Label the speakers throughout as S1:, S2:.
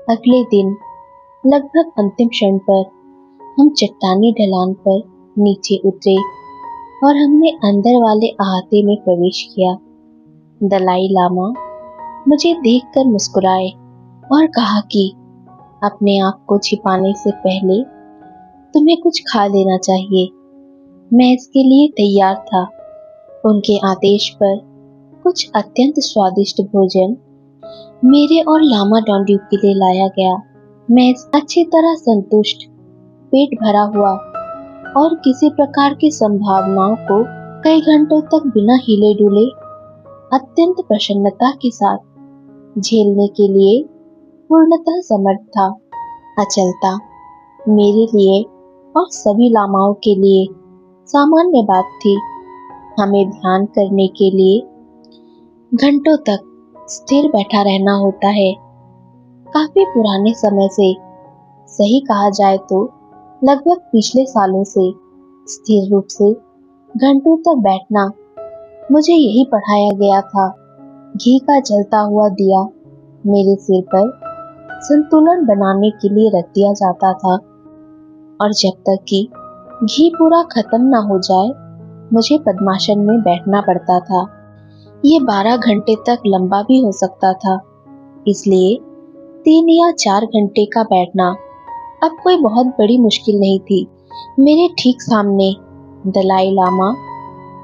S1: अगले दिन लगभग अंतिम क्षण पर हम चट्टानी ढलान पर नीचे उतरे और हमने अंदर वाले अहाते में प्रवेश किया। दलाई लामा मुझे देखकर मुस्कुराए और कहा कि अपने आप को छिपाने से पहले तुम्हें कुछ खा लेना चाहिए। मैं इसके लिए तैयार था। उनके आदेश पर कुछ अत्यंत स्वादिष्ट भोजन मेरे और लामा डोंड्यू के लिए लाया गया। मैं अच्छी तरह संतुष्ट, पेट भरा हुआ और किसी प्रकार की संभावनाओं को कई घंटों तक बिना हिले डुले अत्यंत प्रसन्नता के साथ झेलने के लिए पूर्णतः समर्थ था। अचलता मेरे लिए और सभी लामाओं के लिए सामान्य बात थी। हमें ध्यान करने के लिए घंटों तक स्थिर बैठा रहना होता है। काफी पुराने समय से, सही कहा जाए तो लगभग पिछले सालों से स्थिर रूप से घंटों तक बैठना मुझे यही पढ़ाया गया था। घी का जलता हुआ दिया मेरे सिर पर संतुलन बनाने के लिए रख दिया जाता था और जब तक कि घी पूरा खत्म ना हो जाए मुझे पद्मासन में बैठना पड़ता था। ये 12 घंटे तक लंबा भी हो सकता था, इसलिए 3 या 4 घंटे का बैठना अब कोई बहुत बड़ी मुश्किल नहीं थी। मेरे ठीक सामने दलाई लामा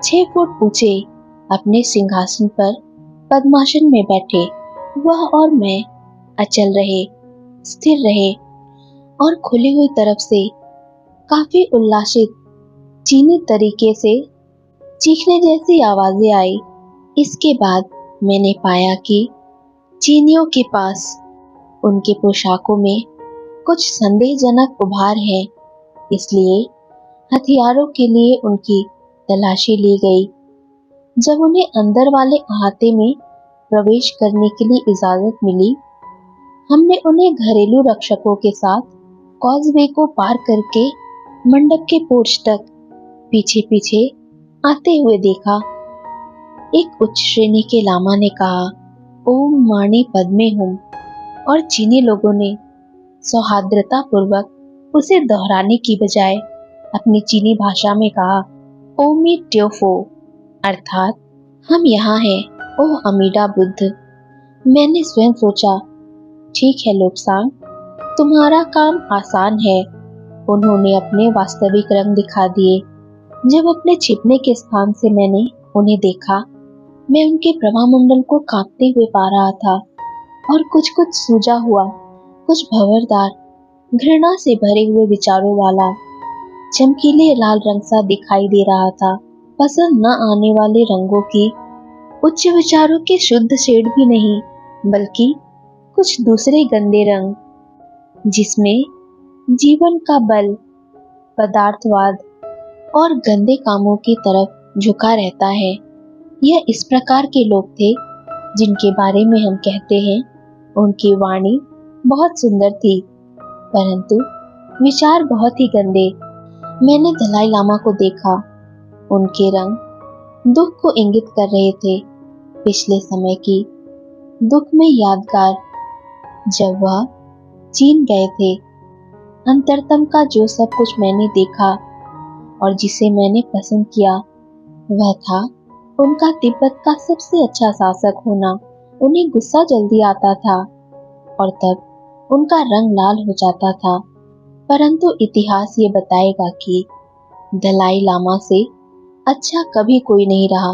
S1: 6 फुट ऊंचे अपने सिंहासन पर पद्मासन में बैठे। वह और मैं अचल रहे, स्थिर रहे और खुली हुई तरफ से काफी उल्लासित चीनी तरीके से चीखने जैसी आवाजें आई। इसके बाद मैंने पाया कि चीनियों के पास उनके पोशाकों में कुछ संदेहजनक उभार है, इसलिए हथियारों के लिए उनकी तलाशी ली गई। जब उन्हें अंदर वाले अहाते में प्रवेश करने के लिए इजाजत मिली, हमने उन्हें घरेलू रक्षकों के साथ कॉजवे को पार करके मंडप के पोर्च तक पीछे पीछे आते हुए देखा। एक उच्च श्रेणी के लामा ने कहा, ओम मानी पद्मे हुम, और चीनी लोगों ने सौहार्द्रता पूर्वक उसे दोहराने की बजाय अपनी चीनी भाषा में कहा, ओमी ट्योफो, अर्थात हम यहाँ हैं, ओह अमीडा बुद्ध। मैंने स्वयं सोचा, ठीक है लोकसांग, तुम्हारा काम आसान है। उन्होंने अपने वास्तविक रंग दिखा दिए। जब अपने छिपने के स्थान से मैंने उन्हें देखा, मैं उनके प्रभामंडल को कांपते हुए पा रहा था और कुछ कुछ सूजा हुआ, कुछ भंवरदार, घृणा से भरे हुए विचारों वाला चमकीले लाल रंग सा दिखाई दे रहा था। पसंद न आने वाले रंगों की उच्च विचारों के शुद्ध शेड भी नहीं, बल्कि कुछ दूसरे गंदे रंग, जिसमें जीवन का बल, पदार्थवाद और गंदे कामों की तरफ झुका रहता है। यह इस प्रकार के लोग थे जिनके बारे में हम कहते हैं, उनकी वाणी बहुत सुंदर थी, परंतु विचार बहुत ही गंदे। मैंने दलाई लामा को देखा। उनके रंग दुख को इंगित कर रहे थे, पिछले समय की दुख में यादगार, जब वह चीन गए थे। अंतरतम का जो सब कुछ मैंने देखा और जिसे मैंने पसंद किया, वह था उनका तिब्बत का सबसे अच्छा शासक होना। उन्हें गुस्सा जल्दी आता था और तब उनका रंग लाल हो जाता था, परंतु इतिहास ये बताएगा कि दलाई लामा से अच्छा कभी कोई नहीं रहा।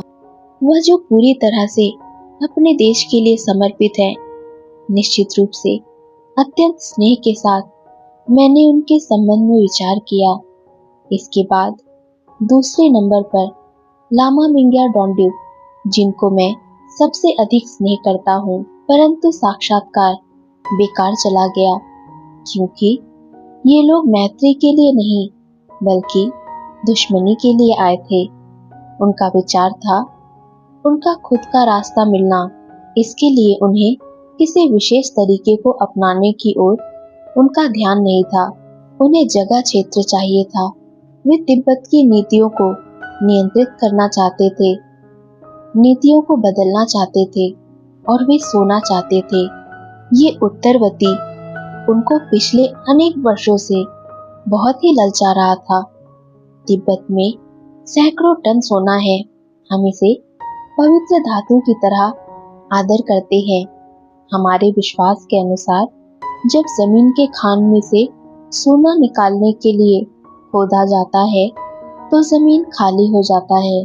S1: वह जो पूरी तरह से अपने देश के लिए समर्पित है। निश्चित रूप से अत्यंत स्नेह के साथ मैंने उनके संबंध में विचार किया। इसके बाद दूसरे नंबर पर लामा मिंग्या डोंड्यू, जिनको मैं सबसे अधिक स्नेह करता हूँ, परंतु साक्षात्कार बेकार चला गया, क्योंकि ये लोग मैत्री के लिए नहीं बल्कि दुश्मनी के लिए आए थे। उनका विचार था उनका खुद का रास्ता मिलना, इसके लिए उन्हें किसी विशेष तरीके को अपनाने की ओर उनका ध्यान नहीं था। उन्हें जगह क्षेत्र चाहिए था। वे तिब्बत की नीतियों को नियंत्रित करना चाहते थे, नीतियों को बदलना चाहते थे और वे सोना चाहते थे। ये उत्तरवर्ती उनको पिछले अनेक वर्षों से बहुत ही ललचा रहा था। तिब्बत में सैकड़ों टन सोना है। हम इसे पवित्र धातु की तरह आदर करते हैं। हमारे विश्वास के अनुसार जब जमीन के खान में से सोना निकालने के लिए खोदा जाता है तो जमीन खाली हो जाता है,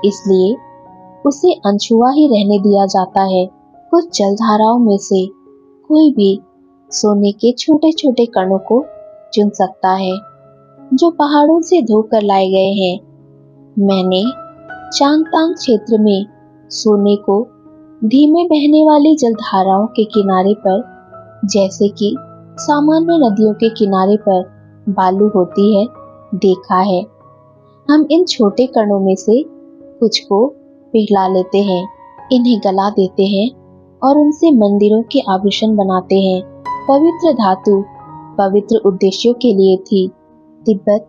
S1: इसलिए उसे अनछुआ ही रहने दिया जाता है। कुछ जलधाराओं में से कोई भी सोने के छोटे छोटे कणों को चुन सकता है जो पहाड़ों से धोकर लाए गए हैं। मैंने चांगतांग क्षेत्र में सोने को धीमे बहने वाली जलधाराओं के किनारे पर, जैसे कि सामान्य नदियों के किनारे पर बालू होती है, देखा है। हम इन छोटे कणों में से कुछ को पिघला लेते हैं, इन्हें गला देते हैं और उनसे मंदिरों के आभूषण बनाते हैं। पवित्र धातु पवित्र उद्देश्यों के लिए थी। तिब्बत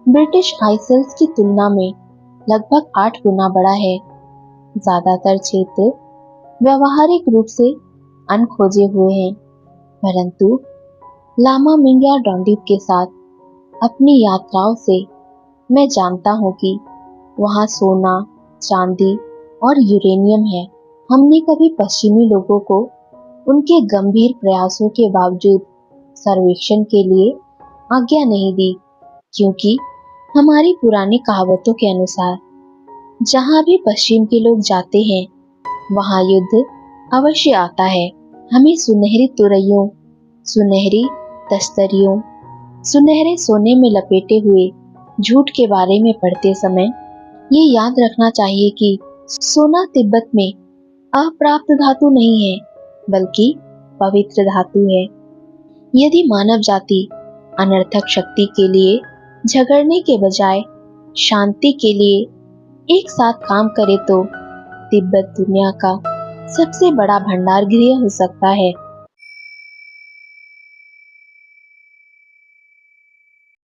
S1: ब्रिटिश आइसल्स की तुलना में लगभग 8 गुना बड़ा है। ज्यादातर क्षेत्र व्यवहारिक रूप से अनखोजे हुए हैं, परंतु लामा मिंग्या डोंडिप के साथ अपनी यात्राओं से मैं जानता हूँ कि वहाँ सोना, चांदी और यूरेनियम है। हमने कभी पश्चिमी लोगों को उनके गंभीर प्रयासों के बावजूद सर्वेक्षण के लिए आज्ञा नहीं दी, क्योंकि हमारी पुरानी कहावतों के अनुसार जहाँ भी पश्चिम के लोग जाते हैं वहाँ युद्ध अवश्य आता है। हमें सुनहरी तुरैयों, सुनहरी तस्तरियों, सुनहरे सोने में लपेटे हुए झूठ के बारे में पढ़ते समय ये याद रखना चाहिए कि सोना तिब्बत में अप्राप्त धातु नहीं है, बल्कि पवित्र धातु है। यदि मानव जाति अनर्थक शक्ति के लिए झगड़ने के बजाय शांति के लिए एक साथ काम करे तो तिब्बत दुनिया का सबसे बड़ा भंडार गृह हो सकता है।